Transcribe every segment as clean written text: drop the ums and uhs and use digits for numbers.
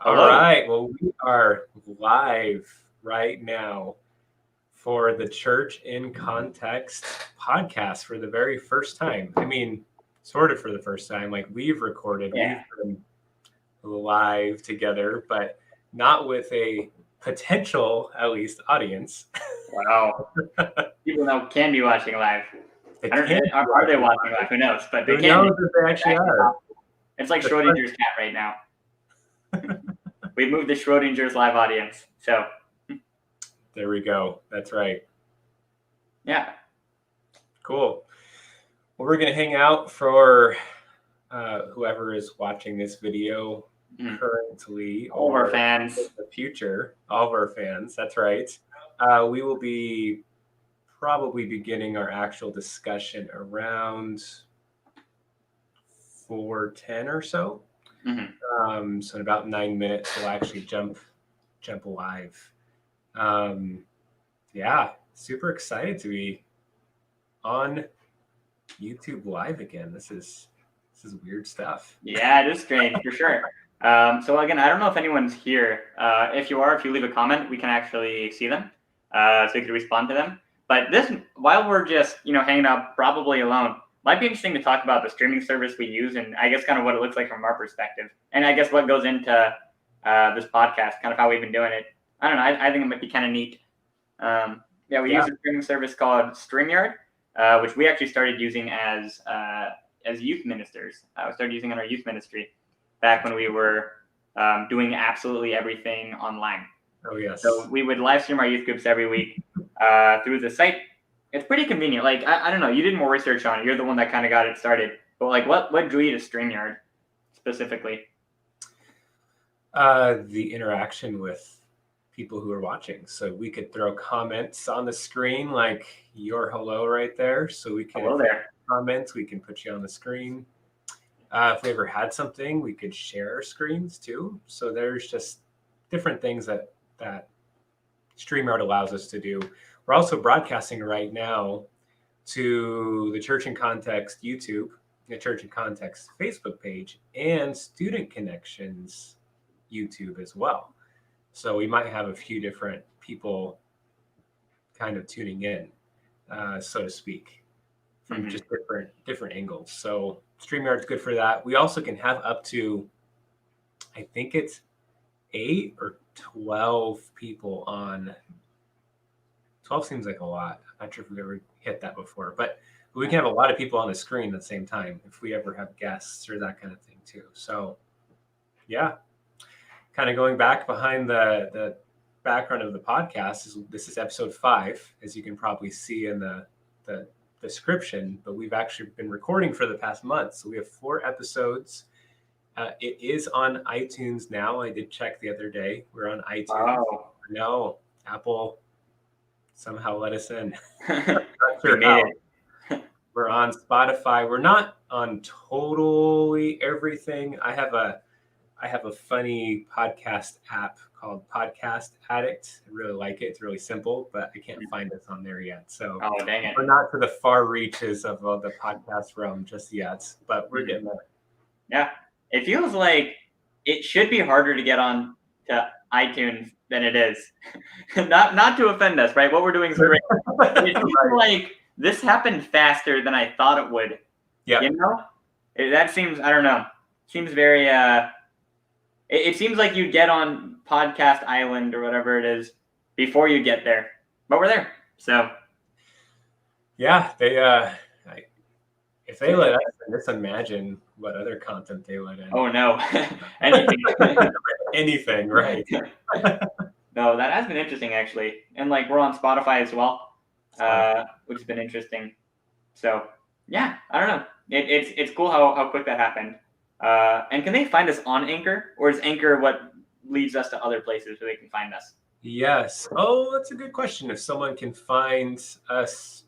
All Hello. right. Well, we are live right now for the Church in Context podcast for the very first time. I mean, sort of for the first time. Like we've recorded, Yeah. we've been live together, but not with a potential, at least, audience. Wow. People can be watching live. They Are they watching live? Who knows? But they Who can knows be. if they actually are? It's like Schrodinger's cat right now. We've moved the Schrodinger's live audience. So There we go. That's right. yeah. Cool. Well, we're going to hang out for whoever is watching this video currently, all of our fans, in the future, all of our fans. That's right. We will be probably beginning our actual discussion around 4:10 or so. So in about 9 minutes, we'll actually jump live. Yeah, super excited to be on YouTube live again. This is weird stuff. Yeah, it is strange for sure. So again, I don't know if anyone's here. If you leave a comment, we can actually see them, so you can respond to them. But while we're just hanging out, probably alone, might be interesting to talk about the streaming service we use, and I guess kind of what it looks like from our perspective, and I guess what goes into this podcast, kind of how we've been doing it. I don't know. I think it might be kind of neat. We use a streaming service called Streamyard, which we actually started using as youth ministers. We started using in our youth ministry back when we were doing absolutely everything online. Oh, yes. So we would live stream our youth groups every week through the site. It's pretty convenient. Like, I don't know. You did more research on it. You're the one that kind of got it started. But, like, what drew you to Streamyard specifically? The interaction with people who are watching. So we could throw comments on the screen like your hello right there. So we can hello there. Comments, we can put you on the screen. If we ever had something, we could share our screens too. So there's just different things that StreamYard allows us to do. We're also broadcasting right now to the Church in Context YouTube, the Church in Context Facebook page, and Student Connections YouTube as well. So we might have a few different people kind of tuning in, so to speak, from just different angles. So StreamYard's good for that. We also can have up to, I think it's 8 or 12 people on. 12 seems like a lot. I'm not sure if we've ever hit that before, but we can have a lot of people on the screen at the same time if we ever have guests or that kind of thing too. So yeah, kind of going back behind the background of the podcast, this is episode 5, as you can probably see in the description, but we've actually been recording for the past month. So we have 4 episodes. It is on iTunes now. I did check the other day. We're on iTunes. Wow. No, Apple somehow let us in. Not sure how. We're on Spotify. We're not on totally everything. I have a funny podcast app called Podcast Addict. I really like it. It's really simple, but I can't find us on there yet. So dang it. We're not to the far reaches of the podcast realm just yet, but we're getting there. Yeah. It feels like it should be harder to get on to iTunes than it is. not to offend us, right? What we're doing is great. It feels like this happened faster than I thought it would. Yeah. That seems, I don't know, seems very, it seems like you get on Podcast Island or whatever it is before you get there. But we're there. So. Yeah, if they let us, just imagine what other content they let in. Oh, no. Anything. Anything, right. No, that has been interesting, actually. And, like, we're on Spotify as well, which has been interesting. So, yeah, I don't know. It's cool how quick that happened. And can they find us on Anchor? Or is Anchor what leads us to other places where they can find us? Yes. Oh, that's a good question. If someone can find us,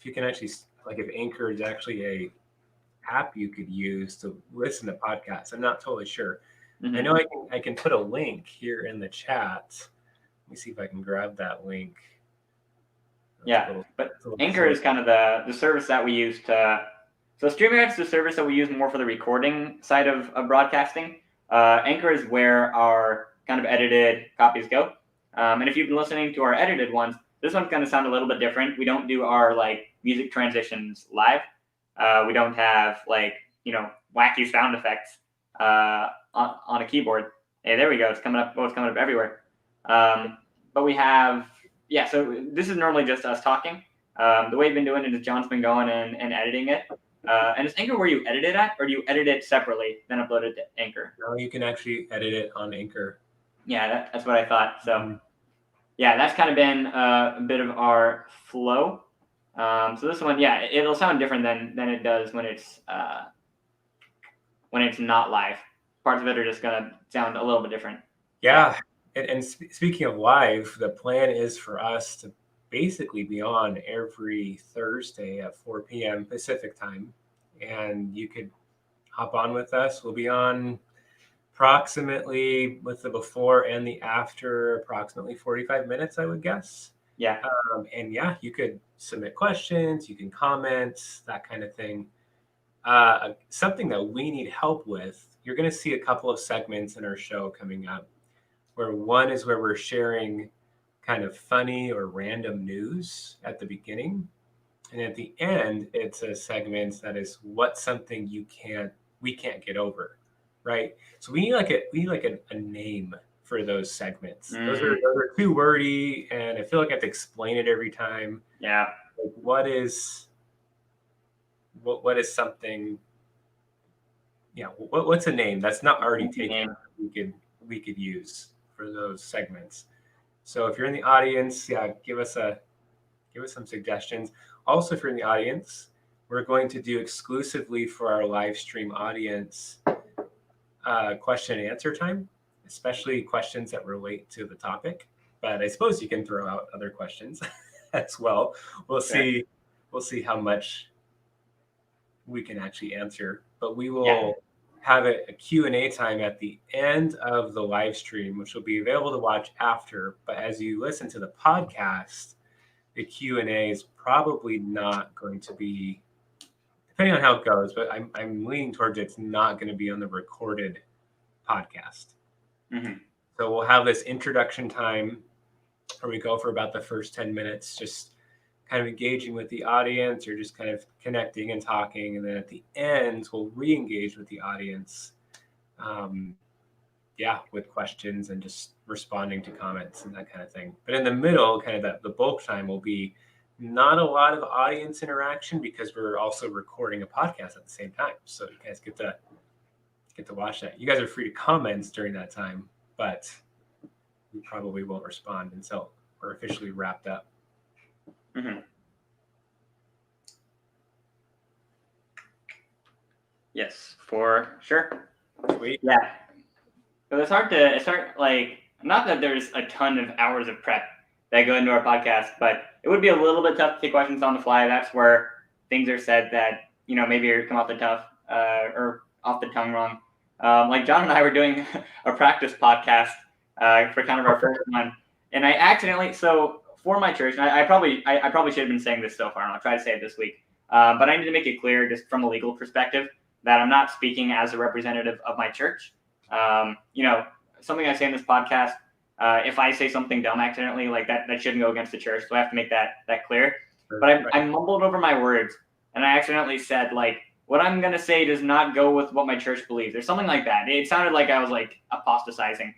if you can actually, like if Anchor is actually a app you could use to listen to podcasts. I'm not totally sure. I know I can put a link here in the chat. Let me see if I can grab that link. But Anchor is kind of the service that we use to. So StreamYard is the service that we use more for the recording side of broadcasting. Anchor is where our kind of edited copies go. And if you've been listening to our edited ones, this one's going to sound a little bit different. We don't do our like music transitions live. We don't have like, wacky sound effects on a keyboard. Hey, there we go. It's coming up. Oh, it's coming up everywhere. But we have, so this is normally just us talking. The way we've been doing it is John's been going and editing it. And is Anchor where you edit it at, or do you edit it separately, then upload it to Anchor? No, you can actually edit it on Anchor. Yeah, that's what I thought. So, that's kind of been a bit of our flow. So this one, it'll sound different than it does when it's not live. Parts of it are just gonna sound a little bit different. Yeah, and speaking of live, the plan is for us to basically be on every Thursday at 4 p.m. Pacific time, and you could hop on with us. We'll be on approximately with the before and the after, approximately 45 minutes, I would guess. Yeah. And you could submit questions, you can comment, that kind of thing. Something that we need help with, you're going to see a couple of segments in our show coming up, where one is where we're sharing kind of funny or random news at the beginning. And at the end, it's a segment that is what's something we can't get over, right? So we need like a name for those segments. Those are too wordy, and I feel like I have to explain it every time. Yeah. Like what is something? Yeah, what's a name that's not already taken? We could use for those segments. So if you're in the audience, give us some suggestions. Also, if you're in the audience, we're going to do exclusively for our live stream audience question and answer time, especially questions that relate to the topic. But I suppose you can throw out other questions as well. We'll see how much we can actually answer. But we will have a Q&A time at the end of the live stream, which will be available to watch after. But as you listen to the podcast, the Q&A is probably not going to be, depending on how it goes, but I'm leaning towards it's not going to be on the recorded podcast. Mm-hmm. So we'll have this introduction time where we go for about the first 10 minutes, just kind of engaging with the audience or just kind of connecting and talking. And then at the end, we'll re-engage with the audience, with questions and just responding to comments and that kind of thing. But in the middle, kind of the bulk time will be not a lot of audience interaction because we're also recording a podcast at the same time. So you guys get to watch that. You guys are free to comment during that time, but we probably won't respond until we're officially wrapped up. Mm-hmm. Yes, for sure. Sweet. Yeah. But it's hard like, not that there's a ton of hours of prep that go into our podcast, but it would be a little bit tough to take questions on the fly. That's where things are said that, maybe come off the off the tongue wrong. Like John and I were doing a practice podcast for kind of our first one. And I accidentally, so for my church, and I probably should have been saying this so far, and I'll try to say it this week. But I need to make it clear, just from a legal perspective, that I'm not speaking as a representative of my church. Something I say in this podcast, if I say something dumb accidentally, like that shouldn't go against the church. So I have to make that clear. But I mumbled over my words, and I accidentally said, like, what I'm going to say does not go with what my church believes, or something like that. It sounded like I was, like, apostatizing.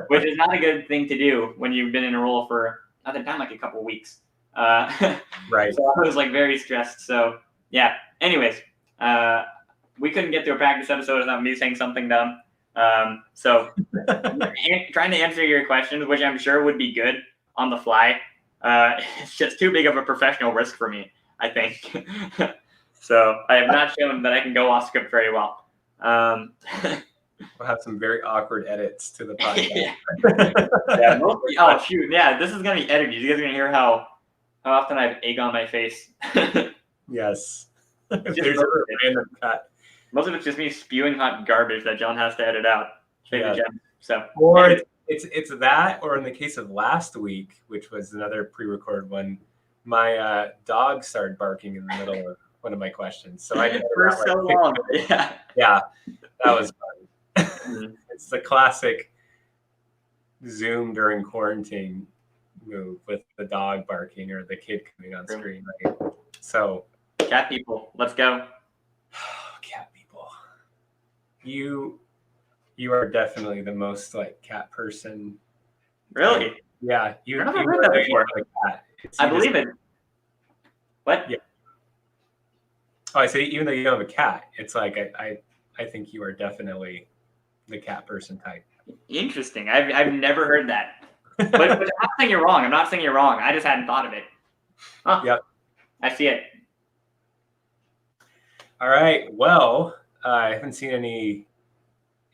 Which is not a good thing to do when you've been in a role for, at the time, like a couple weeks. Right. So I was like very stressed. So anyways, we couldn't get to a practice episode without me saying something dumb. So trying to answer your questions, which I'm sure would be good on the fly, it's just too big of a professional risk for me, I think. So I have not shown that I can go off script very well. We'll have some very awkward edits to the podcast. Oh shoot! Yeah, this is gonna be edited. You guys are gonna hear how often I have egg on my face. Yes. There's a random cut. Most of it's just me spewing hot garbage that John has to edit out. So, or it's that, or in the case of last week, which was another pre-recorded one, my dog started barking in the middle of one of my questions. So I did for so long. Yeah. That was fun. It's the classic Zoom during quarantine move with the dog barking or the kid coming on screen, right? So, cat people, let's go. Cat people. You are definitely the most like cat person. Really? Yeah. I've never heard that before. Cat. I believe it. What? Yeah. Oh, I say even though you don't have a cat, it's like I think you are definitely the cat person type. Interesting. I've never heard that. But I'm not saying you're wrong. I'm not saying you're wrong. I just hadn't thought of it. Huh. Yep. I see it. All right. Well, I haven't seen any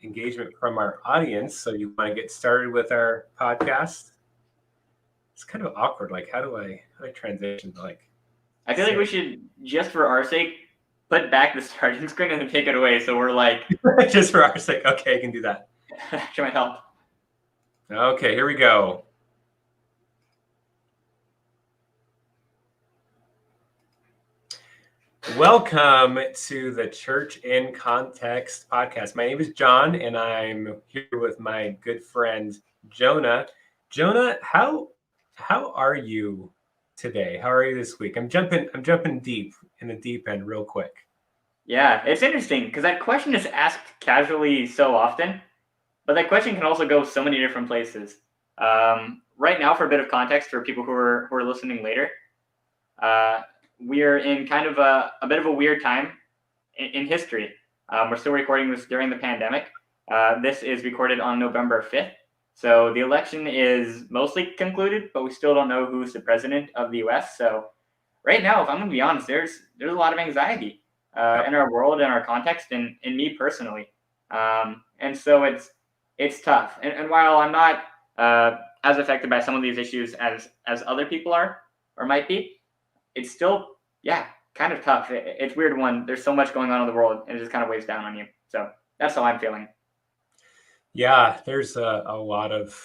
engagement from our audience, so you want to get started with our podcast? It's kind of awkward. Like, how do I transition? Like, I feel like we should, just for our sake, put back the starting screen and then take it away. So we're like, just for our sake. Okay, I can do that. That might help. Okay, here we go. Welcome to the Church in Context podcast. My name is John, and I'm here with my good friend Jonah. Jonah, how are you today? How are you this week? I'm jumping deep in the deep end real quick. Yeah, it's interesting because that question is asked casually so often, but that question can also go so many different places. Right now, for a bit of context for people who are listening later, we are in kind of a bit of a weird time in history. We're still recording this during the pandemic. This is recorded on November 5th. So the election is mostly concluded, but we still don't know who's the president of the U.S. So right now, if I'm going to be honest, there's a lot of anxiety in our world, in our context, and in me personally. And so it's tough. And while I'm not as affected by some of these issues as other people are or might be, it's still, kind of tough. It's weird when there's so much going on in the world and it just kind of weighs down on you. So that's how I'm feeling. Yeah, there's a lot of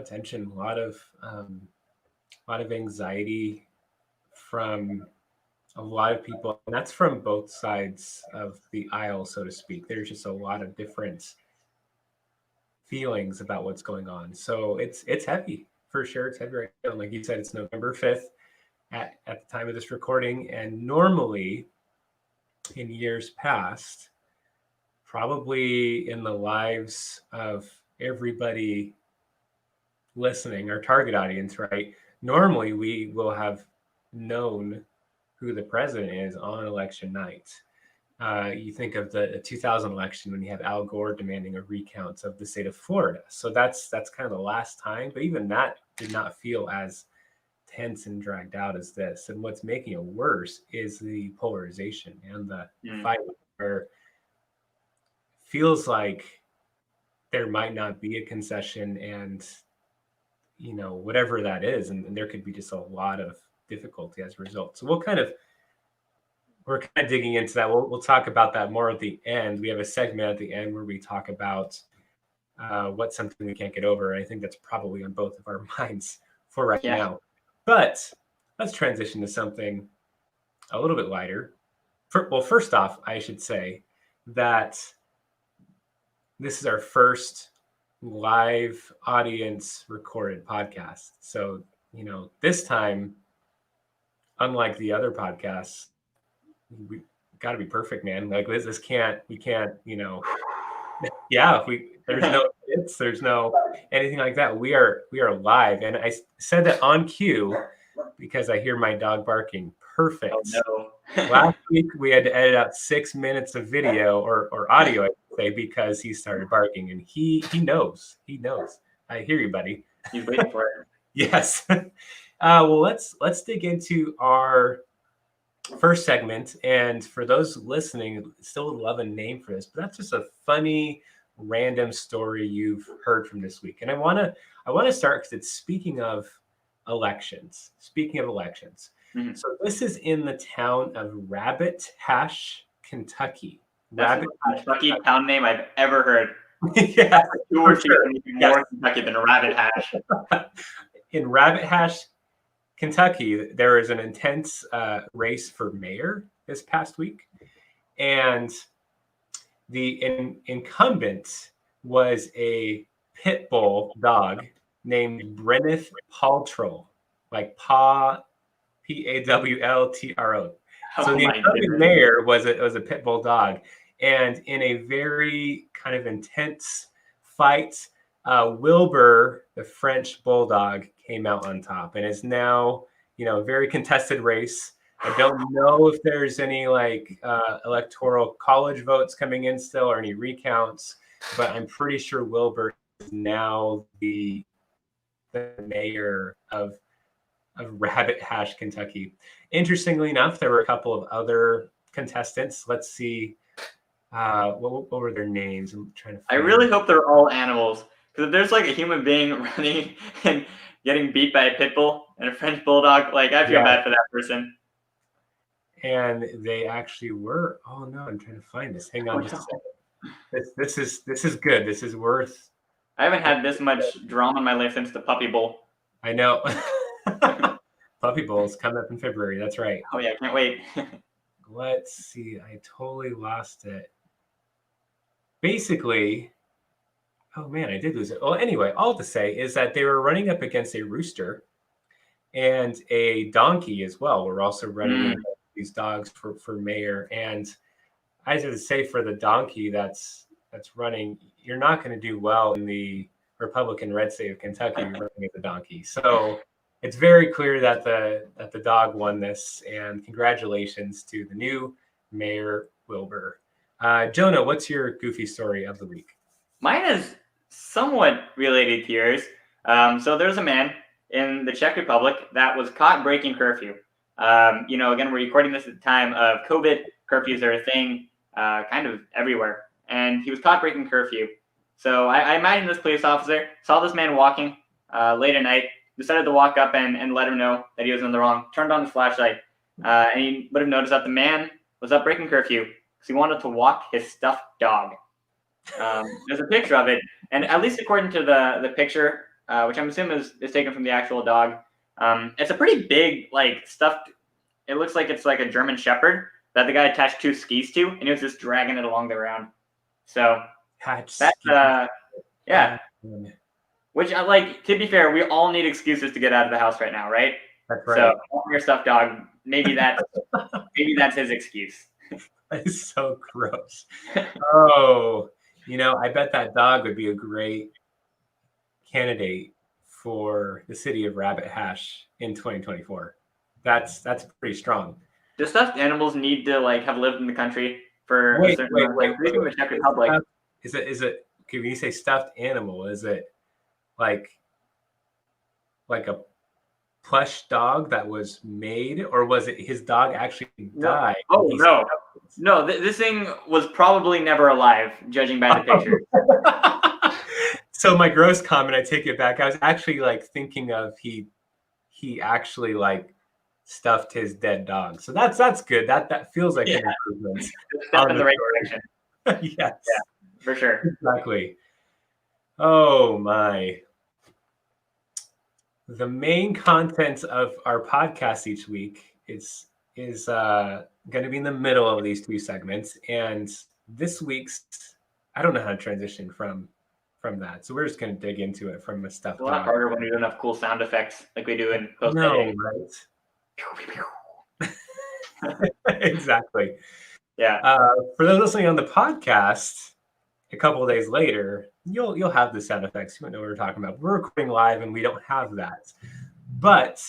tension, a lot of anxiety from a lot of people, and that's from both sides of the aisle, so to speak. There's just a lot of different feelings about what's going on. So it's heavy for sure. It's heavy right now. Like you said, it's November 5th at the time of this recording, and normally in years past, probably in the lives of everybody listening, our target audience, right? Normally we will have known who the president is on election night. You think of the 2000 election when you have Al Gore demanding a recount of the state of Florida. So that's kind of the last time, but even that did not feel as tense and dragged out as this. And what's making it worse is the polarization and the fight, where feels like there might not be a concession, and whatever that is, and there could be just a lot of difficulty as a result. So we're kind of digging into that. We'll talk about that more at the end. We have a segment at the end where we talk about what's something we can't get over. I think that's probably on both of our minds for right now. But let's transition to something a little bit lighter. First off, I should say that this is our first live audience recorded podcast. So, this time, unlike the other podcasts, we got to be perfect, man. Like we can't, there's no hits, there's no anything like that. We are live. And I said that on cue because I hear my dog barking. Perfect. Oh, no. Last week we had to edit out 6 minutes of video or audio, I should say, because he started barking, and he knows. I hear you, buddy. He's waiting for it. Yes. Well, let's dig into our first segment. And for those listening, still would love a name for this, but that's just a funny, random story you've heard from this week. And I want to start because it's speaking of elections. Mm-hmm. So this is in the town of Rabbit Hash, Kentucky. That's the most Kentucky town name I've ever heard. Yeah, more Kentucky than a Rabbit Hash. In Rabbit Hash, Kentucky, there is an intense race for mayor this past week, and the incumbent was a pit bull dog named Brenneth Paltrow, like Pawltro. So Oh the my incumbent goodness. mayor was a pit bull dog, and in a very kind of intense fight, Wilbur, the French bulldog, came out on top, and is now a very contested race. I don't know if there's any electoral college votes coming in still or any recounts, but I'm pretty sure Wilbur is now the mayor of Rabbit Hash, Kentucky. Interestingly enough, there were a couple of other contestants. Let's see, what were their names? I'm trying to I find really hope they're all animals, because if there's like a human being running and getting beat by a pit bull and a French bulldog, like I feel bad for that person. And they actually were. Oh no, I'm trying to find this. Hang on just a second. This is good. This is worth. I haven't had this much drama in my life since the puppy bowl. I know. Puppy Bowl's coming up in February. That's right. Oh yeah, can't wait. Let's see. I totally lost it. Basically, oh man, I did lose it. Well, anyway, all to say is that they were running up against a rooster and a donkey as well. We're also running against these dogs for mayor. And I have to say, for the donkey that's running, you're not going to do well in the Republican red state of Kentucky running as a donkey. So it's very clear that the dog won this, and congratulations to the new Mayor Wilbur. Jonah, what's your goofy story of the week? Mine is somewhat related to yours. So there's a man in the Czech Republic that was caught breaking curfew. Again, we're recording this at the time of COVID. Curfews are a thing kind of everywhere. And he was caught breaking curfew. So I imagine this police officer saw this man walking late at night, decided to walk up and let him know that he was in the wrong, turned on his flashlight, and he would have noticed that the man was up breaking curfew because he wanted to walk his stuffed dog. There's a picture of it, and at least according to the picture, which I'm assuming is taken from the actual dog, it's a pretty big, stuffed, it looks like it's like a German Shepherd that the guy attached two skis to, and he was just dragging it along the ground. So that's yeah. Which, to be fair, we all need excuses to get out of the house right now, right? That's right. So your stuffed dog, maybe that's his excuse. That is so gross. Oh, I bet that dog would be a great candidate for the city of Rabbit Hash in 2024. That's pretty strong. Do stuffed animals need to have lived in the country for a certain amount of time? The Czech Republic. Is it okay, when you say stuffed animal, is it like a plush dog that was made, or was it his dog actually died? Oh no, this thing was probably never alive, judging by the picture. So my gross comment, I take it back. I was actually thinking of he actually stuffed his dead dog. So that's good. That feels like an improvement. Step in the right direction. Yes. Yeah, for sure. Exactly. Oh my. The main content of our podcast each week is going to be in the middle of these two segments, and this week's, I don't know how to transition from that, so we're just going to dig into it from a stuffed dog. It's a lot harder when we don't have cool sound effects like we do in post editing. Right? Exactly. Yeah. For those listening on the podcast, a couple of days later, you'll have the sound effects. You won't know what we're talking about. We're recording live and we don't have that. But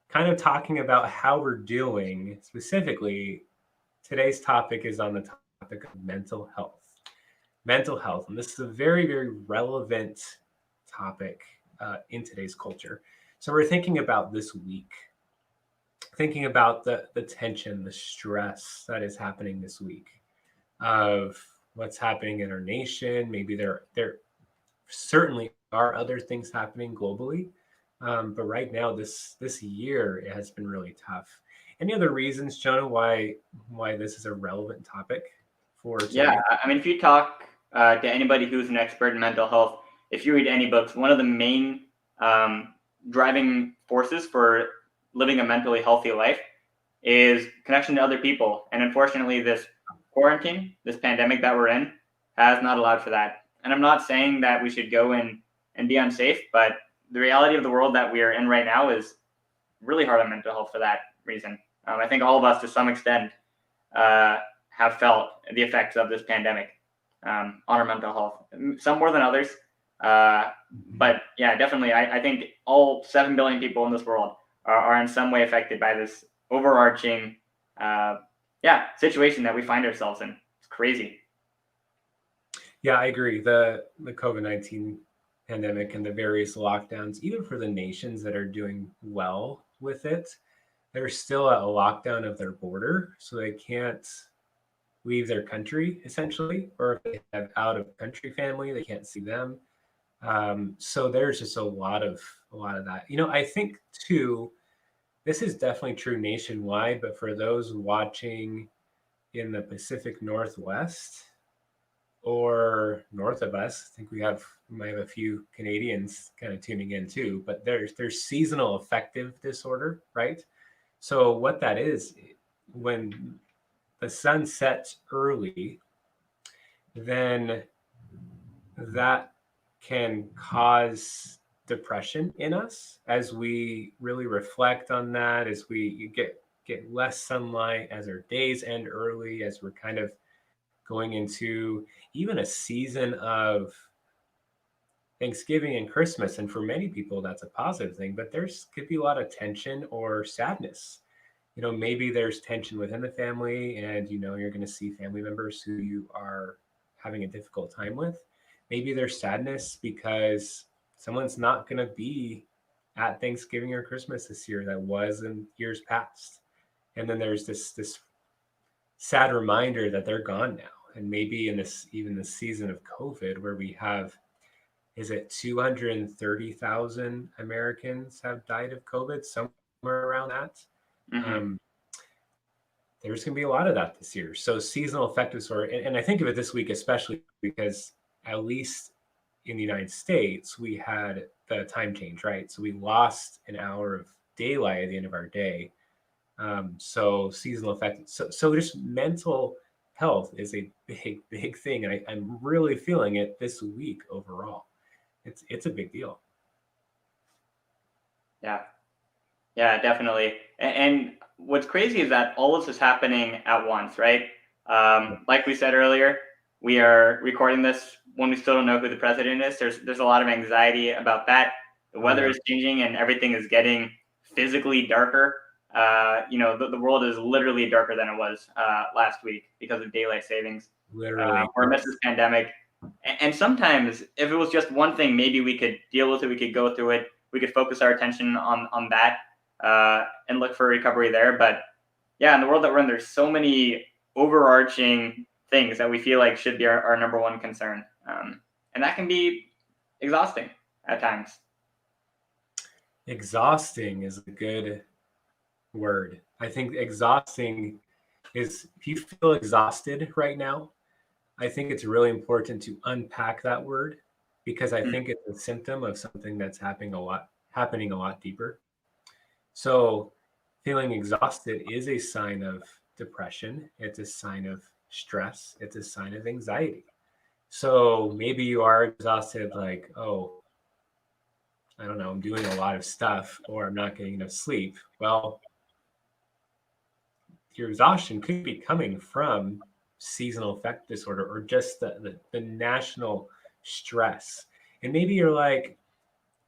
kind of talking about how we're doing specifically, today's topic is on the topic of mental health. Mental health. And this is a very, very relevant topic in today's culture. So we're thinking about this week, thinking about the tension, the stress that is happening this week of what's happening in our nation. Maybe there certainly are other things happening globally, but right now, this year, it has been really tough. Any other reasons, Jonah, why this is a relevant topic for today? Yeah, I mean, if you talk to anybody who's an expert in mental health, if you read any books, one of the main driving forces for living a mentally healthy life is connection to other people. And unfortunately, this quarantine, this pandemic that we're in, has not allowed for that. And I'm not saying that we should go in and be unsafe, but the reality of the world that we are in right now is really hard on mental health for that reason. I think all of us, to some extent, have felt the effects of this pandemic on our mental health, some more than others. But yeah, definitely, I think all 7 billion people in this world are in some way affected by this overarching situation that we find ourselves in. It's crazy. Yeah, I agree. The COVID-19 pandemic and the various lockdowns, even for the nations that are doing well with it, they're still at a lockdown of their border, so they can't leave their country essentially, or if they have out of country family, they can't see them. So there's just a lot of that. I think too, this is definitely true nationwide, but for those watching in the Pacific Northwest or north of us, I think we might have a few Canadians kind of tuning in too, but there's seasonal affective disorder, right? So what that is, when the sun sets early, then that can cause depression in us as we really reflect on that, as we get less sunlight, as our days end early, as we're kind of going into even a season of Thanksgiving and Christmas. And for many people, that's a positive thing, but could be a lot of tension or sadness. Maybe there's tension within the family, and you're going to see family members who you are having a difficult time with. Maybe there's sadness because someone's not going to be at Thanksgiving or Christmas this year that was in years past. And then there's this sad reminder that they're gone now. And maybe in this season of COVID, where we have, is it 230,000 Americans have died of COVID, somewhere around that? Mm-hmm. There's going to be a lot of that this year. So seasonal affective disorder, and I think of it this week especially because at least in the United States, we had the time change, right? So we lost an hour of daylight at the end of our day. So seasonal affective. So just mental health is a big thing. And I'm really feeling it this week overall. It's a big deal. Yeah, definitely. And what's crazy is that all this is happening at once, right? Like we said earlier, we are recording this when we still don't know who the president is. There's a lot of anxiety about that. The weather is changing and everything is getting physically darker. The world is literally darker than it was last week because of daylight savings. Literally. Or amidst this pandemic. And sometimes if it was just one thing, maybe we could deal with it, we could go through it, we could focus our attention on that and look for recovery there. But yeah, in the world that we're in, there's so many overarching things that we feel like should be our number one concern. And that can be exhausting at times. Exhausting is a good word. I think exhausting is, if you feel exhausted right now, I think it's really important to unpack that word, because I think it's a symptom of something that's happening a lot deeper. So feeling exhausted is a sign of depression. It's a sign of stress. It's a sign of anxiety. So maybe you are exhausted, like, oh, I don't know, I'm doing a lot of stuff, or I'm not getting enough sleep. Well, your exhaustion could be coming from seasonal affective disorder, or just the national stress. And maybe you're like,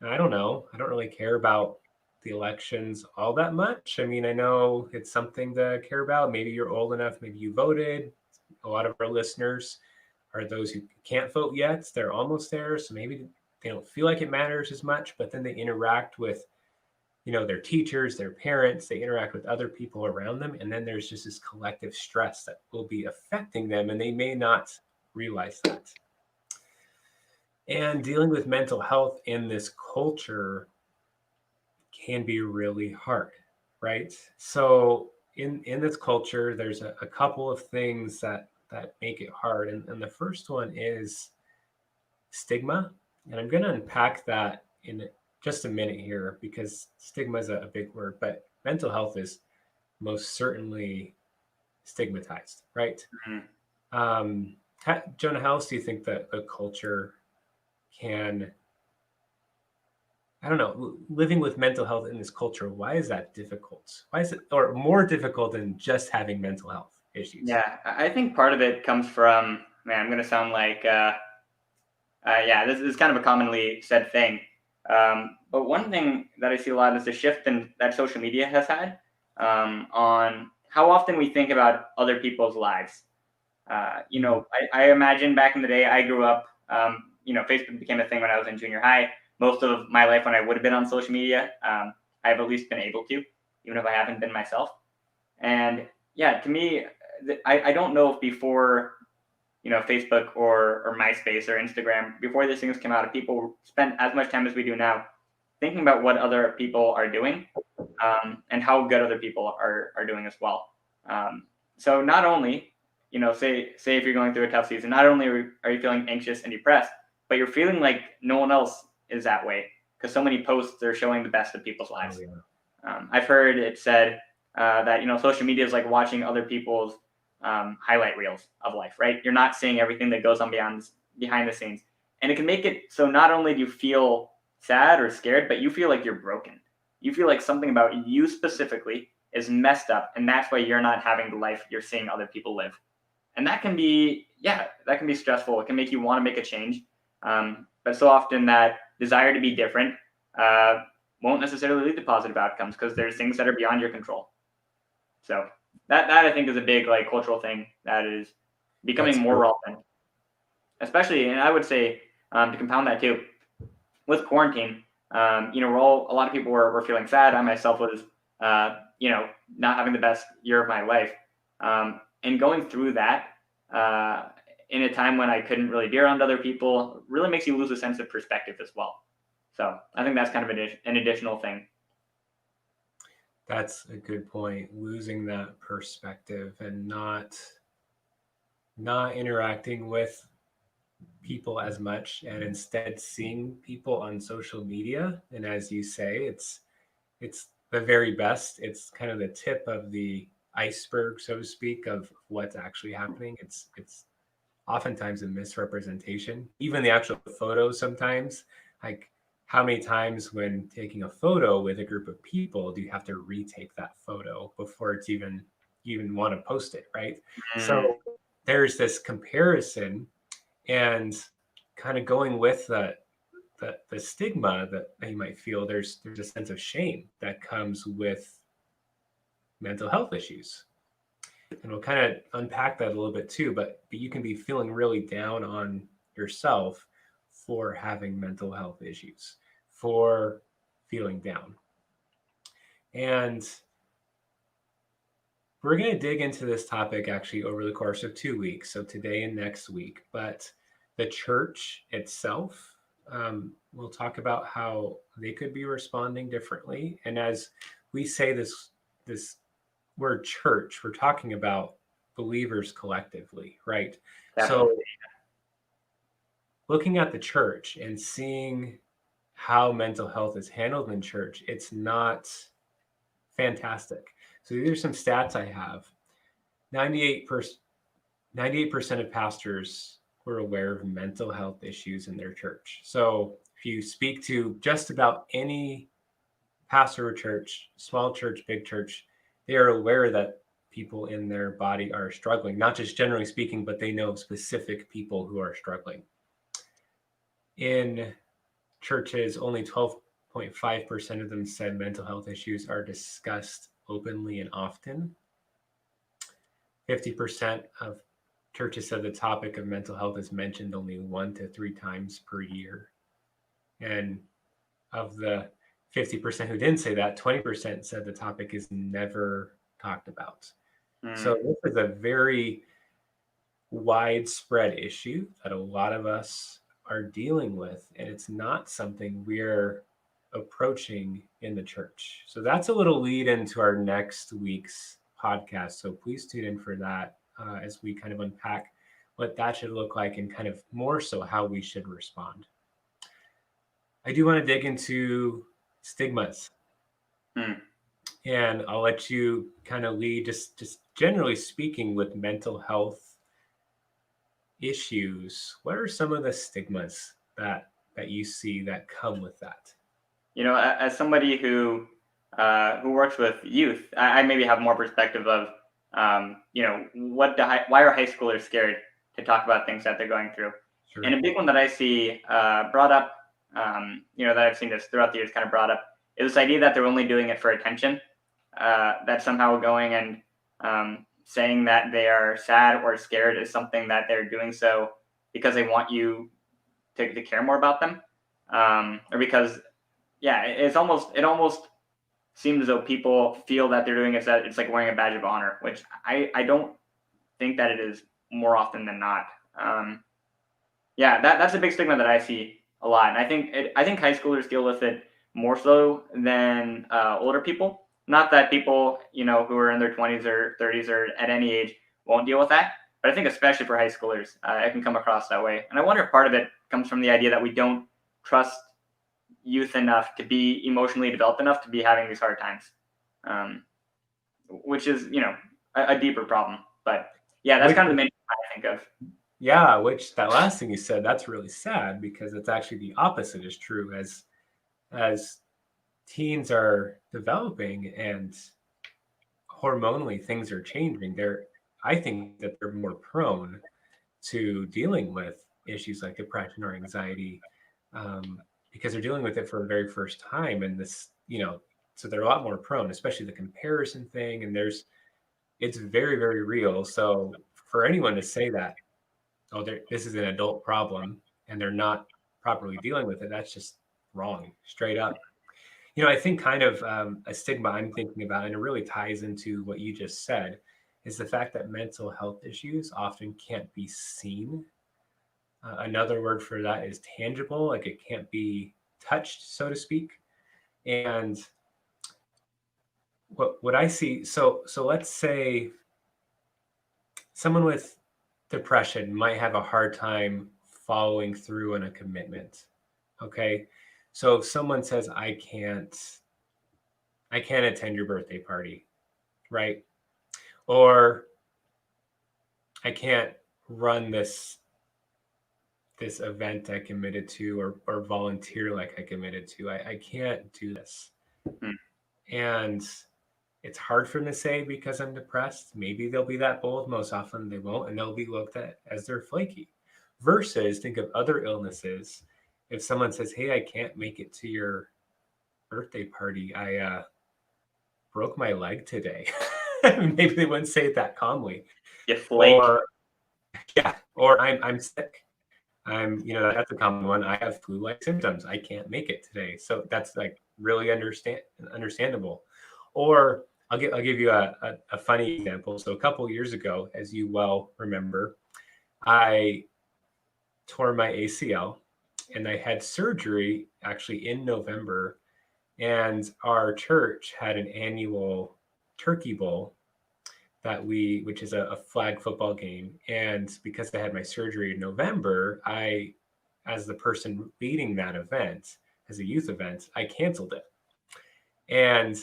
I don't know, I don't really care about the elections all that much. I mean, I know it's something to care about. Maybe you're old enough, maybe you voted. A lot of our listeners are those who can't vote yet. They're almost there. So maybe they don't feel like it matters as much, but then they interact with, their teachers, their parents, they interact with other people around them. And then there's just this collective stress that will be affecting them, and they may not realize that. And dealing with mental health in this culture can be really hard, right? So in this culture, there's a couple of things that make it hard. And the first one is stigma. And I'm going to unpack that in just a minute here, because stigma is a big word, but mental health is most certainly stigmatized, right? Mhm. Jonah, how else do you think that the culture can, I don't know, living with mental health in this culture, why is that difficult? Why is it, or more difficult than just having mental health issues? Yeah, I think part of it comes from, man, I'm going to sound like, yeah, this is kind of a commonly said thing. But one thing that I see a lot is the shift that social media has had on how often we think about other people's lives. I imagine back in the day, I grew up, Facebook became a thing when I was in junior high. Most of my life when I would have been on social media, I've at least been able to, even if I haven't been myself. And yeah, to me, I don't know if before, Facebook or MySpace or Instagram, before these things came out, if people spent as much time as we do now thinking about what other people are doing, and how good other people are doing as well. So not only, say if you're going through a tough season, not only are you feeling anxious and depressed, but you're feeling like no one else is that way because so many posts are showing the best of people's lives. Oh, yeah. I've heard it said that social media is like watching other people's highlight reels of life, right? You're not seeing everything that goes on behind the scenes, and it can make it so not only do you feel sad or scared, but you feel like you're broken. You feel like something about you specifically is messed up, and that's why you're not having the life you're seeing other people live. And that can be, yeah, that can be stressful. It can make you want to make a change, but so often that desire to be different uh, won't necessarily lead to positive outcomes because there's things that are beyond your control. So that I think is a big like cultural thing that is becoming That's more relevant, especially, and I would say to compound that too, with quarantine, a lot of people were feeling sad. I myself was, not having the best year of my life, and going through that in a time when I couldn't really be around other people really makes you lose a sense of perspective as well. So I think that's kind of an additional thing. That's a good point. Losing that perspective and not interacting with people as much and instead seeing people on social media. And as you say, it's the very best. It's kind of the tip of the iceberg, so to speak, of what's actually happening. It's oftentimes a misrepresentation. Even the actual photos sometimes, like how many times when taking a photo with a group of people do you have to retake that photo before it's even want to post it, right? Mm, So there's this comparison and kind of going with the stigma that you might feel. There's a sense of shame that comes with mental health issues, and we'll kind of unpack that a little bit too. But you can be feeling really down on yourself for having mental health issues, for feeling down. And we're going to dig into this topic actually over the course of 2 weeks, so today and next week. But the church itself, we'll talk about how they could be responding differently. And as we say this word church, we're talking about believers collectively, right? definitely. So looking at the church and seeing how mental health is handled in church, it's not fantastic. So these are some stats I have. 98%, 98% of pastors were aware of mental health issues in their church. So if you speak to just about any pastor or church, small church, big church, they are aware that people in their body are struggling, not just generally speaking, but they know specific people who are struggling. In churches, only 12.5% of them said mental health issues are discussed openly and often. 50% of churches said the topic of mental health is mentioned only 1 to 3 times per year. And of the 50% who didn't say that, 20% said the topic is never talked about. So this is a very widespread issue that a lot of us are dealing with, and it's not something we're approaching in the church. So that's a little lead into our next week's podcast. So please tune in for that as we kind of unpack what that should look like and kind of more so how we should respond. I do want to dig into stigmas. Mm. and I'll let you kind of lead, just generally speaking, with mental health issues. What are some of the stigmas that you see that come with that? As somebody who works with youth, I maybe have more perspective of, why are high schoolers scared to talk about things that they're going through? Sure. And a big one that I see brought up, that I've seen this throughout the years kind of brought up, is this idea that they're only doing it for attention, that somehow going and saying that they are sad or scared is something that they're doing so because they want you to care more about them, or because, it almost seems as though people feel that they're doing it, that it's like wearing a badge of honor, which I don't think that it is more often than not. That's a big stigma that I see a lot, and I think high schoolers deal with it more so than older people. Not that people who are in their 20s or 30s or at any age won't deal with that, but I think especially for high schoolers, it can come across that way. And I wonder if part of it comes from the idea that we don't trust youth enough to be emotionally developed enough to be having these hard times, which is a deeper problem. But that's kind of the main thing I think of. Yeah, which that last thing you said, that's really sad, because it's actually the opposite is true. As teens are developing and hormonally things are changing, I think that they're more prone to dealing with issues like depression or anxiety, because they're dealing with it for the very first time. And this, so they're a lot more prone, especially the comparison thing. And it's very, very real. So for anyone to say that, this is an adult problem and they're not properly dealing with it, that's just wrong, straight up. I think kind of a stigma I'm thinking about, and it really ties into what you just said, is the fact that mental health issues often can't be seen. Another word for that is tangible, like it can't be touched, so to speak. And what I see, so let's say someone with depression might have a hard time following through on a commitment. Okay. So if someone says, I can't attend your birthday party, right? Or I can't run this event I committed to, or volunteer like I committed to. I can't do this. Hmm. And it's hard for them to say because I'm depressed. Maybe they'll be that bold. Most often they won't, and they'll be looked at as they're flaky. Versus, think of other illnesses. If someone says, hey, I can't make it to your birthday party, I broke my leg today. Maybe they wouldn't say it that calmly. You flake. Or I'm sick. That's a common one. I have flu-like symptoms. I can't make it today. So that's like really understandable. Or I'll give you a funny example. So a couple years ago, as you well remember, I tore my ACL and I had surgery actually in November. And our church had an annual turkey bowl which is a flag football game. And because I had my surgery in November, as the person leading that event, as a youth event, I canceled it. And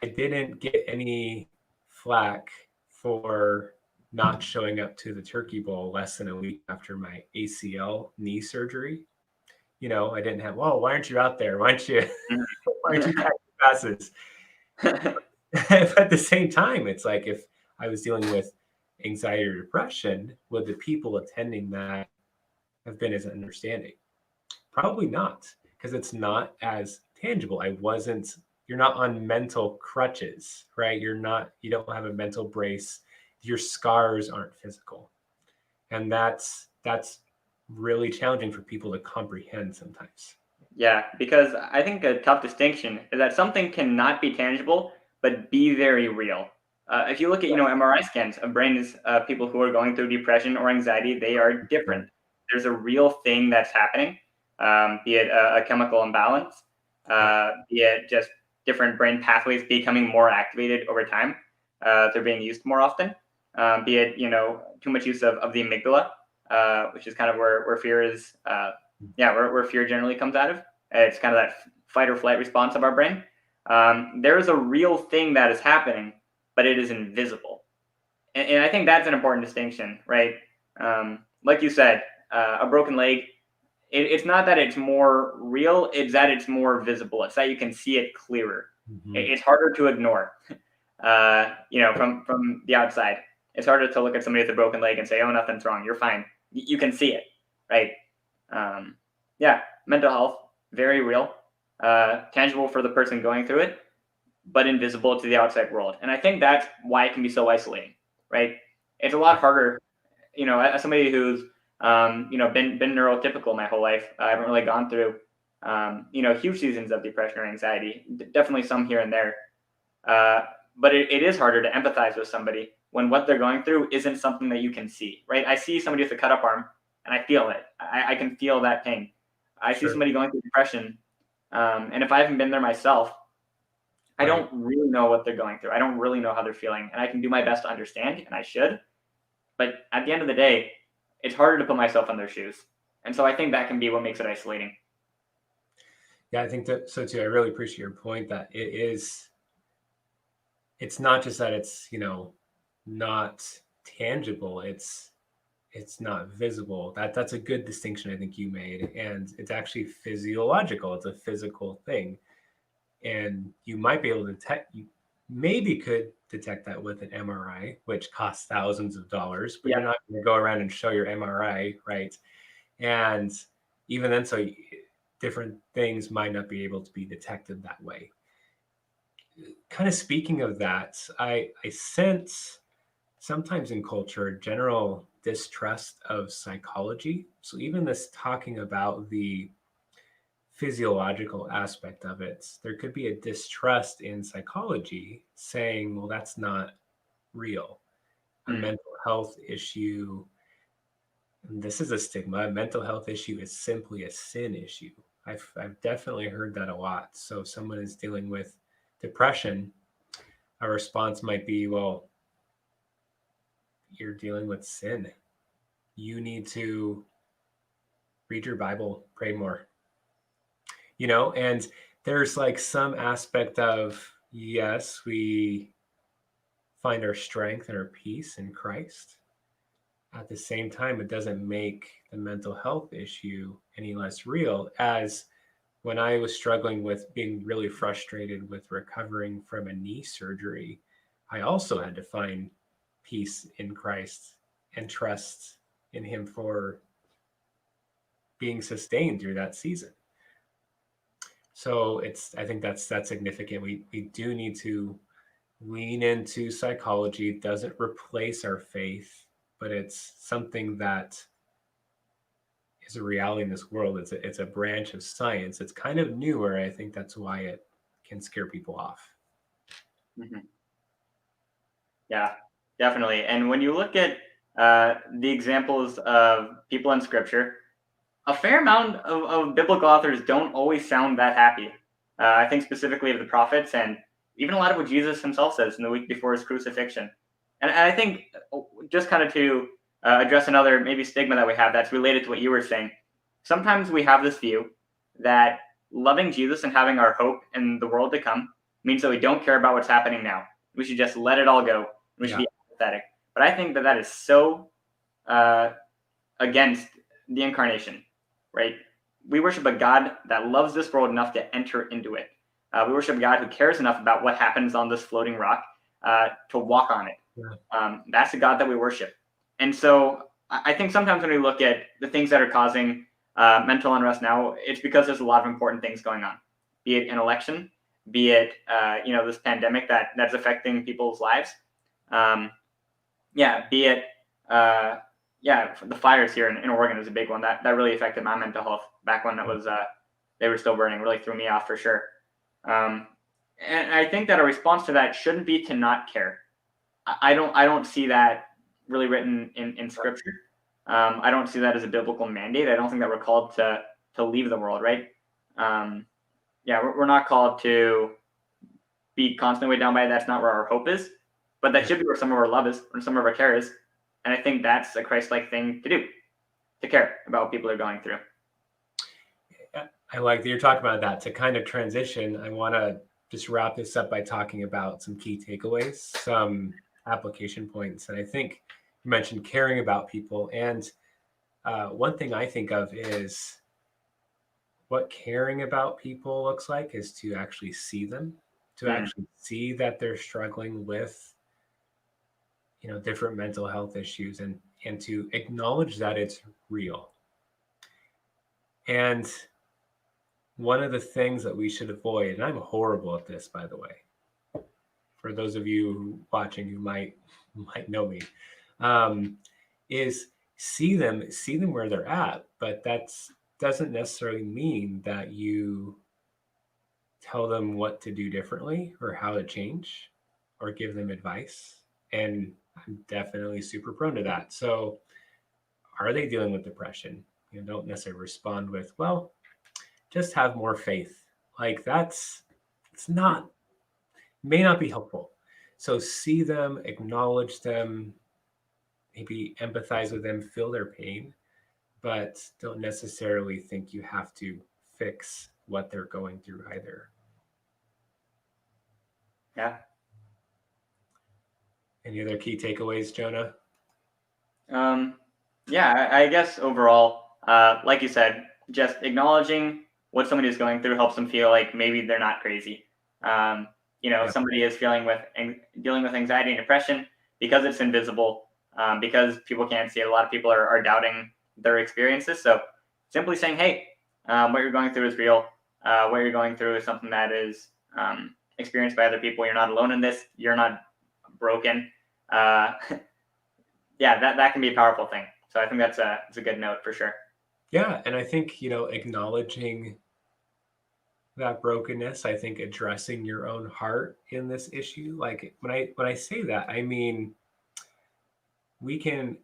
I didn't get any flack for not showing up to the turkey bowl less than a week after my ACL knee surgery. I didn't have, well, why aren't you out there? Why aren't you packing passes? But at the same time, it's like, if I was dealing with anxiety or depression, would the people attending that have been as understanding? Probably not, because it's not as tangible. You're not on mental crutches, right? You don't have a mental brace. Your scars aren't physical. And that's really challenging for people to comprehend sometimes. Yeah, because I think a tough distinction is that something cannot be tangible, but be very real. If you look at, MRI scans of brains of people who are going through depression or anxiety, they are different. There's a real thing that's happening, be it a chemical imbalance, be it just different brain pathways becoming more activated over time. They're being used more often, be it, too much use of the amygdala, which is kind of where fear is, where fear generally comes out of. It's kind of that fight or flight response of our brain. There is a real thing that is happening, but it is invisible. And I think that's an important distinction, right? Like you said, a broken leg, it's not that it's more real, it's that it's more visible. It's that you can see it clearer. Mm-hmm. It's harder to ignore, from the outside. It's harder to look at somebody with a broken leg and say, oh, nothing's wrong, you're fine. You can see it, right? Mental health, very real, tangible for the person going through it, but invisible to the outside world. And I think that's why it can be so isolating, right? It's a lot harder, as somebody who's, been neurotypical my whole life. I haven't really gone through, huge seasons of depression or anxiety, definitely some here and there. But it is harder to empathize with somebody when what they're going through isn't something that you can see, right? I see somebody with a cut up arm and I feel it. I can feel that pain. I see somebody going through depression. And if I haven't been there myself, I don't really know what they're going through. I don't really know how they're feeling. And I can do my best to understand, and I should. But at the end of the day, it's harder to put myself in their shoes. And so I think that can be what makes it isolating. Yeah, I think that so too. I really appreciate your point that it's not just that it's, not tangible. It's not visible. That's a good distinction I think you made. And it's actually physiological. It's a physical thing. And you might be able to you maybe could detect that with an MRI, which costs thousands of dollars, but you're not going to go around and show your MRI, right? And even then, so different things might not be able to be detected that way. Kind of speaking of that, I sense sometimes in culture general distrust of psychology. So even this talking about the physiological aspect of it, there could be a distrust in psychology saying, well, that's not real. A mental health issue, and this is a stigma, a mental health issue is simply a sin issue. I've definitely heard that a lot. So if someone is dealing with depression, a response might be, well, you're dealing with sin. You need to read your Bible, pray more. And there's like some aspect of, yes, we find our strength and our peace in Christ. At the same time, it doesn't make the mental health issue any less real. As when I was struggling with being really frustrated with recovering from a knee surgery, I also had to find peace in Christ and trust in him for being sustained through that season. So I think that's significant. We do need to lean into psychology. It doesn't replace our faith, but it's something that is a reality in this world. It's a branch of science. It's kind of newer. I think that's why it can scare people off. Mm-hmm. Yeah, definitely. And when you look at the examples of people in Scripture, a fair amount of biblical authors don't always sound that happy. I think specifically of the prophets and even a lot of what Jesus himself says in the week before his crucifixion. And I think just kind of to address another maybe stigma that we have that's related to what you were saying, sometimes we have this view that loving Jesus and having our hope in the world to come means that we don't care about what's happening now. We should just let it all go. We should be apathetic. But I think that is so against the incarnation. Right? We worship a God that loves this world enough to enter into it. We worship a God who cares enough about what happens on this floating rock to walk on it. Yeah. That's the God that we worship. And so I think sometimes when we look at the things that are causing mental unrest now, it's because there's a lot of important things going on, be it an election, be it this pandemic that's affecting people's lives. Be it the fires here in Oregon is a big one that really affected my mental health back when it was they were still burning. Really threw me off for sure. And I think that a response to that shouldn't be to not care. I don't see that really written in Scripture. I don't see that as a biblical mandate. I don't think that we're called to leave the world, right? We're not called to be constantly weighed down by it. That's not where our hope is, but that should be where some of our love is, or some of our care is. And I think that's a Christ-like thing to do, to care about what people are going through. I like that you're talking about that. To kind of transition, I want to just wrap this up by talking about some key takeaways, some application points. And I think you mentioned caring about people. And one thing I think of is what caring about people looks like is to actually see them, to actually see that they're struggling with, different mental health issues, and to acknowledge that it's real. And one of the things that we should avoid, and I'm horrible at this, by the way, for those of you watching who might know me, is see them where they're at, but that doesn't necessarily mean that you tell them what to do differently or how to change or give them advice. And I'm definitely super prone to that. So are they dealing with depression? Don't necessarily respond with, well, just have more faith. Like may not be helpful. So see them, acknowledge them, maybe empathize with them, feel their pain, but don't necessarily think you have to fix what they're going through either. Yeah. Any other key takeaways, Jonah? Yeah, I guess overall, like you said, just acknowledging what somebody is going through helps them feel like maybe they're not crazy. Somebody is dealing with anxiety and depression because it's invisible, because people can't see it. A lot of people are doubting their experiences. So simply saying, hey, what you're going through is real. What you're going through is something that is experienced by other people. You're not alone in this. You're not broken. That can be a powerful thing. So I think that's a good note for sure. Yeah, and I think, acknowledging that brokenness, I think addressing your own heart in this issue, like when I say that, I mean, we can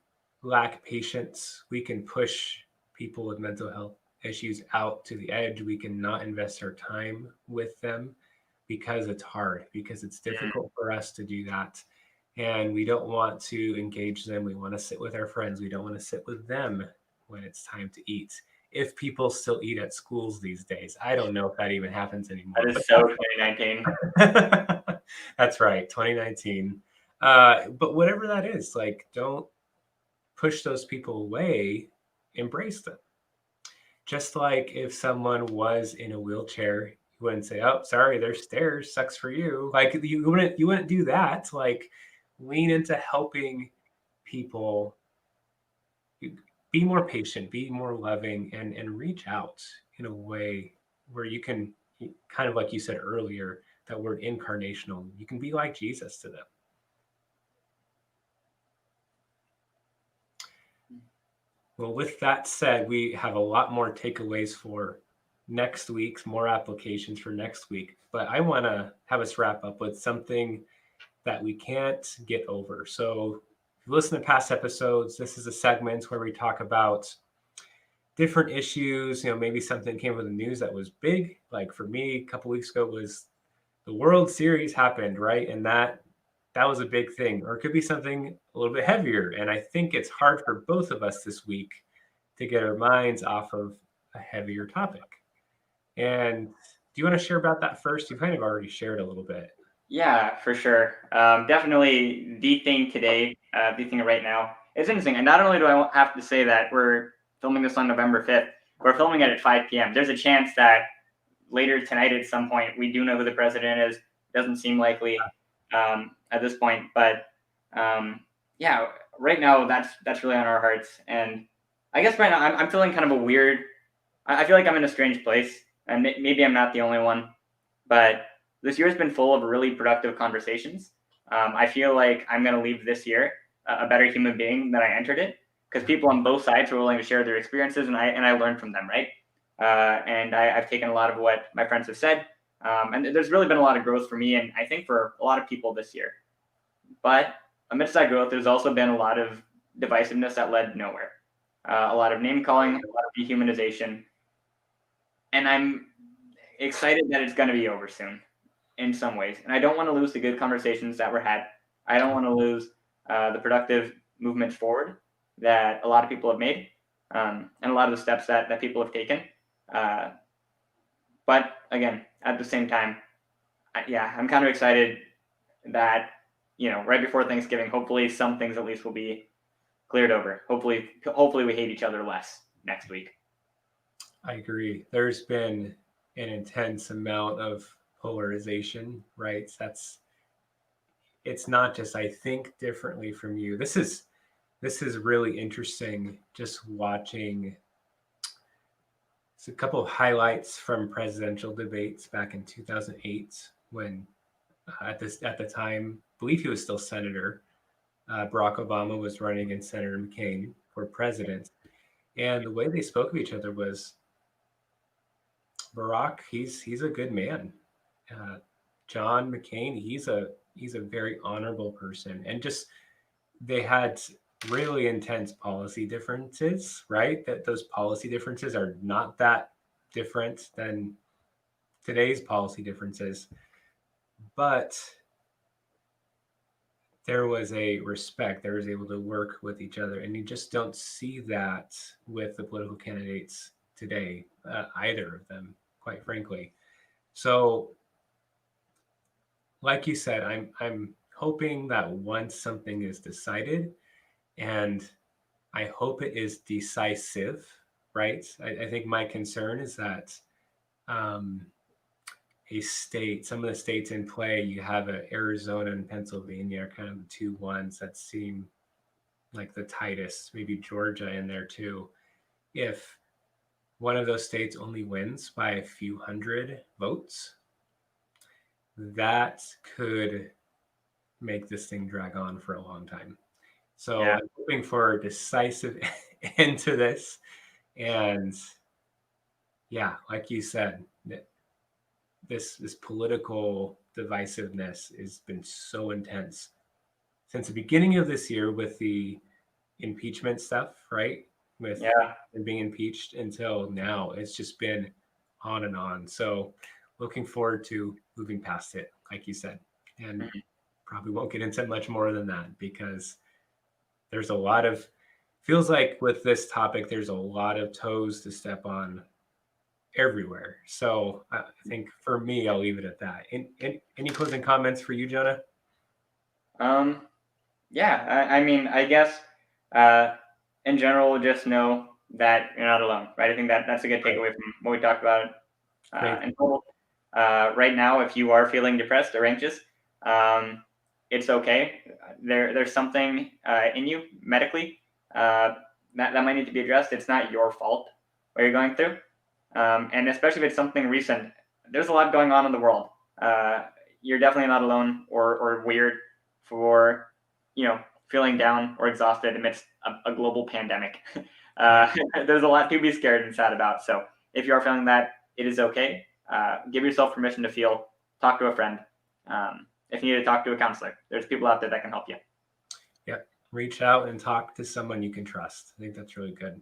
lack patience. We can push people with mental health issues out to the edge. We can not invest our time with them because it's hard, because it's difficult for us to do that. And we don't want to engage them. We want to sit with our friends. We don't want to sit with them when it's time to eat. If people still eat at schools these days, I don't know if that even happens anymore. That is so 2019. That's right, 2019. But whatever that is, like, don't push those people away, embrace them. Just like if someone was in a wheelchair, you wouldn't say, oh, sorry, there's stairs, sucks for you. Like you wouldn't do that. Like, lean into helping people be more patient, be more loving, and reach out in a way where you can, kind of like you said earlier, that word incarnational, you can be like Jesus to them. Well, with that said, we have a lot more takeaways for next week's, more applications for next week. But I want to have us wrap up with something that we can't get over. So if you listen to past episodes, this is a segment where we talk about different issues. Maybe something came with the news that was big. Like for me, a couple weeks ago was the World Series happened, right? And that was a big thing. Or it could be something a little bit heavier. And I think it's hard for both of us this week to get our minds off of a heavier topic. And do you want to share about that first? You kind of already shared a little bit. Yeah, for sure. Definitely the thing today, the thing right now. It's interesting. And not only do I have to say that we're filming this on November 5th, we're filming it at 5 p.m. There's a chance that later tonight at some point, we do know who the president is. Doesn't seem likely at this point. But right now, that's really on our hearts. And I guess right now, I'm feeling kind of a weird, I feel like I'm in a strange place. And maybe I'm not the only one. But this year has been full of really productive conversations. I feel like I'm going to leave this year a better human being than I entered it, because people on both sides were willing to share their experiences, and I learned from them, right? And I've taken a lot of what my friends have said, and there's really been a lot of growth for me, and I think for a lot of people this year. But amidst that growth, there's also been a lot of divisiveness that led nowhere, a lot of name calling, a lot of dehumanization, and I'm excited that it's going to be over soon. In some ways, and I don't want to lose the good conversations that were had. I don't want to lose the productive movement forward that a lot of people have made, and a lot of the steps that people have taken. But again, at the same time, I'm kind of excited that, right before Thanksgiving, hopefully some things at least will be cleared over. Hopefully we hate each other less next week. I agree. There's been an intense amount of polarization, right? It's not just I think differently from you. This is really interesting just watching. It's a couple of highlights from presidential debates back in 2008 when at the time, I believe he was still senator. Barack Obama was running against Senator McCain for president. And the way they spoke of each other was Barack, he's a good man. John McCain, he's a very honorable person. And just they had really intense policy differences, right? That those policy differences are not that different than today's policy differences. But there was a respect. They was able to work with each other. And you just don't see that with the political candidates today, either of them, quite frankly. So, like you said, I'm hoping that once something is decided, and I hope it is decisive, right? I think my concern is that some of the states in play, you have Arizona and Pennsylvania are kind of the two ones that seem like the tightest, maybe Georgia in there too. If one of those states only wins by a few hundred votes, that could make this thing drag on for a long time. So I'm hoping for a decisive end to this. And yeah, like you said, this political divisiveness has been so intense since the beginning of this year with the impeachment stuff, right? With him being impeached until now, it's just been on and on. So looking forward to moving past it, like you said, and probably won't get into much more than that because there's a lot of, feels like with this topic, there's a lot of toes to step on everywhere. So I think for me, I'll leave it at that. Any closing comments for you, Jonah? I mean, I guess in general, just know that you're not alone, right? I think that's a good takeaway from what we talked about in total. Right now, if you are feeling depressed or anxious, it's okay. There's something in you medically that might need to be addressed. It's not your fault what you're going through. And especially if it's something recent, there's a lot going on in the world. You're definitely not alone or weird for, feeling down or exhausted amidst a global pandemic. There's a lot to be scared and sad about. So if you are feeling that, it is okay. Give yourself permission to feel, talk to a friend. If you need to talk to a counselor, there's people out there that can help you. Yeah. Reach out and talk to someone you can trust. I think that's really good.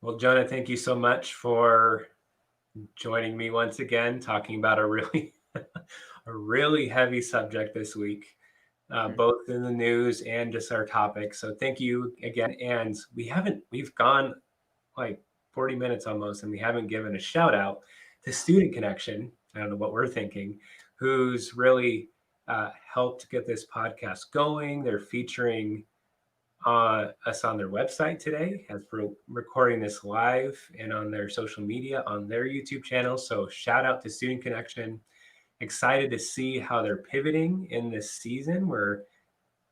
Well, Jonah, thank you so much for joining me once again, talking about a really heavy subject this week, both in the news and just our topic. So thank you again. And we've gone like 40 minutes almost, and we haven't given a shout out to Student Connection. I don't know what we're thinking, who's really helped get this podcast going. They're featuring us on their website today as we're recording this live, and on their social media, on their YouTube channel. So shout out to Student Connection. Excited to see how they're pivoting in this season, where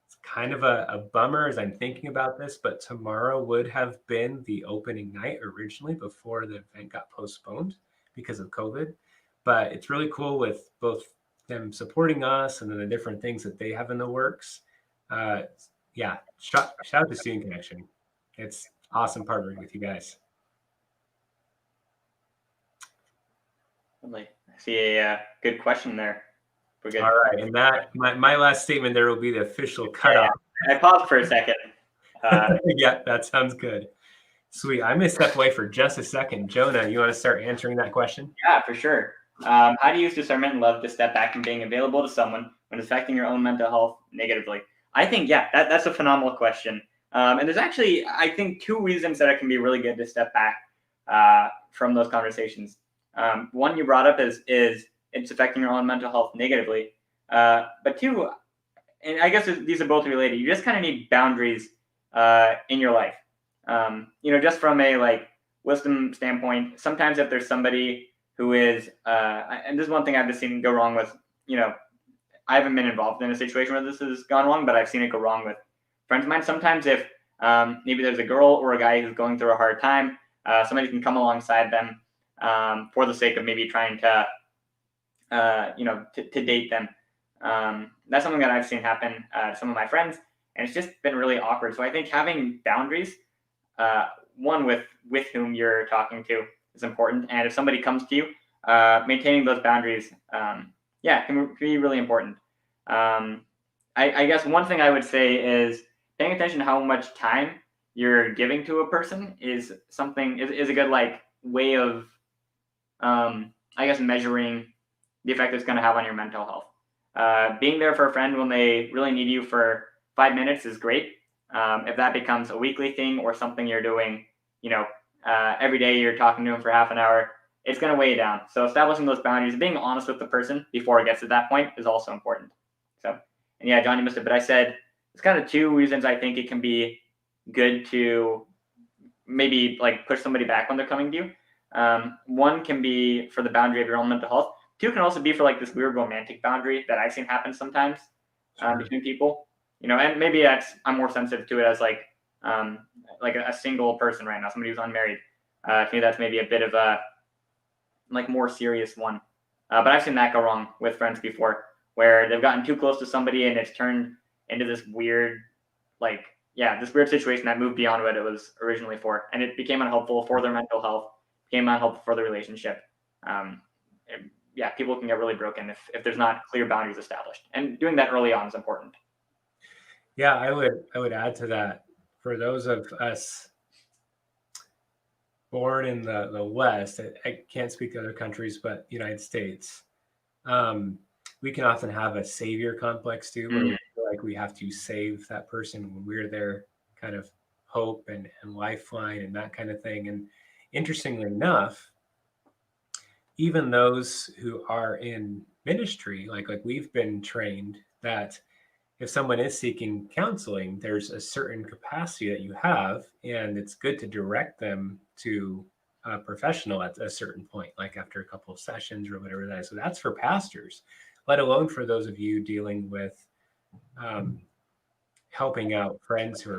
it's kind of a bummer as I'm thinking about this, but tomorrow would have been the opening night originally before the event got postponed because of COVID. But it's really cool with both them supporting us and then the different things that they have in the works. Shout out to Student Connection. It's awesome partnering with you guys. I see a good question there. We're good. All right, and that my last statement there will be the official cutoff. I paused for a second. Yeah, that sounds good. Sweet. I'm going to step away for just a second. Jonah, you want to start answering that question? Yeah, for sure. How do you use discernment and love to step back from being available to someone when it's affecting your own mental health negatively? I think, that's a phenomenal question. And there's actually, I think, two reasons that it can be really good to step back from those conversations. One you brought up is it's affecting your own mental health negatively. But two, and I guess these are both related, you just kind of need boundaries in your life. Just from a like wisdom standpoint, sometimes if there's somebody who is, and this is one thing I've just seen go wrong with, I haven't been involved in a situation where this has gone wrong, but I've seen it go wrong with friends of mine. Sometimes if maybe there's a girl or a guy who's going through a hard time, somebody can come alongside them for the sake of maybe trying to, to date them. That's something that I've seen happen to some of my friends, and it's just been really awkward. So I think having boundaries, one with whom you're talking to, is important. And if somebody comes to you, maintaining those boundaries, can be really important. I guess one thing I would say is paying attention to how much time you're giving to a person is a good way of measuring the effect it's going to have on your mental health. Being there for a friend when they really need you for 5 minutes is great. If that becomes a weekly thing or something you're doing, every day you're talking to them for half an hour, it's going to weigh you down. So establishing those boundaries, being honest with the person before it gets to that point is also important. So, and yeah, John, you missed it, but I said it's kind of two reasons I think it can be good to maybe push somebody back when they're coming to you. One can be for the boundary of your own mental health. Two can also be for this weird romantic boundary that I've seen happen sometimes between people. And maybe I'm more sensitive to it as a single person right now, somebody who's unmarried. To me, that's maybe a bit of a more serious one. But I've seen that go wrong with friends before, where they've gotten too close to somebody and it's turned into this weird, this weird situation that moved beyond what it was originally for, and it became unhelpful for their mental health, became unhelpful for the relationship. People can get really broken if there's not clear boundaries established, and doing that early on is important. Yeah, I would add to that. For those of us born in the West, I can't speak to other countries, but United States, we can often have a savior complex too, where we feel like we have to save that person when we're their kind of hope and lifeline and that kind of thing. And interestingly enough, even those who are in ministry, like we've been trained that if someone is seeking counseling, there's a certain capacity that you have, and it's good to direct them to a professional at a certain point, like after a couple of sessions or whatever that is. So that's for pastors, let alone for those of you dealing with helping out friends who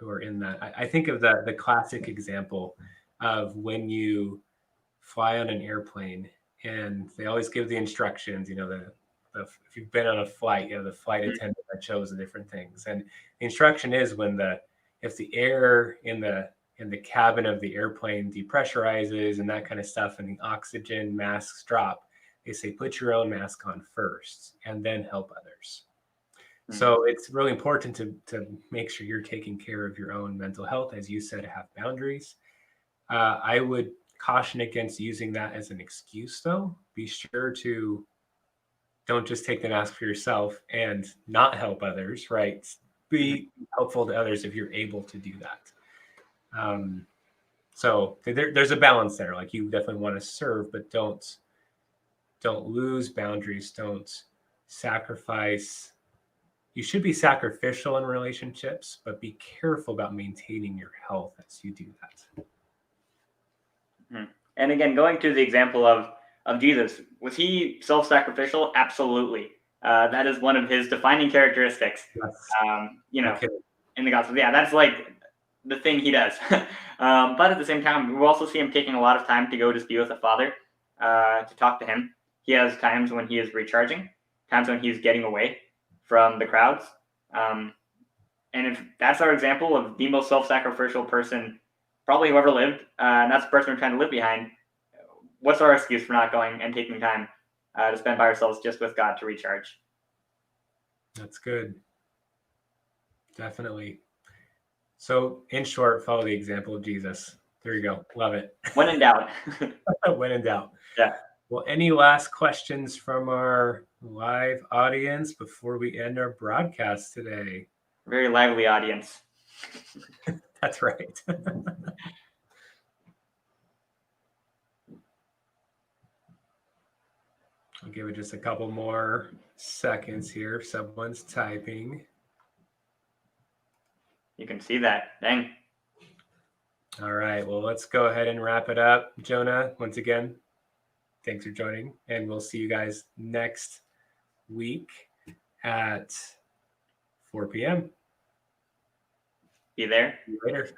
are in that. I think of the classic example of when you fly on an airplane, and they always give the instructions, if you've been on a flight, the flight attendant that shows the different things. And the instruction is if the air in the cabin of the airplane depressurizes and that kind of stuff, and the oxygen masks drop, they say, put your own mask on first and then help others. Mm-hmm. So it's really important to make sure you're taking care of your own mental health, as you said, have boundaries. I would caution against using that as an excuse, though. Be sure to don't just take the mask for yourself and not help others, right? Be helpful to others if you're able to do that. So there's a balance there. You definitely want to serve, but don't lose boundaries. Don't sacrifice. You should be sacrificial in relationships, but be careful about maintaining your health as you do that. And again, going to the example of Jesus, was he self-sacrificial? Absolutely. That is one of his defining characteristics. Yes. In the gospel. Yeah, that's the thing he does. But at the same time, we also see him taking a lot of time to go just be with the Father, to talk to him. He has times when he is recharging, times when he's getting away from the crowds. And if that's our example of the most self-sacrificial person probably who ever lived, and that's the person we're trying to live behind, what's our excuse for not going and taking time to spend by ourselves just with God to recharge? That's good. Definitely. So in short, follow the example of Jesus. There you go. Love it. When in doubt. When in doubt. Yeah. Well, any last questions from our live audience before we end our broadcast today? Very lively audience. That's right. I'll give it just a couple more seconds here if someone's typing. You can see that. Dang. All right. Well, let's go ahead and wrap it up. Jonah, once again, thanks for joining. And we'll see you guys next week at 4 p.m. Be there. See you later.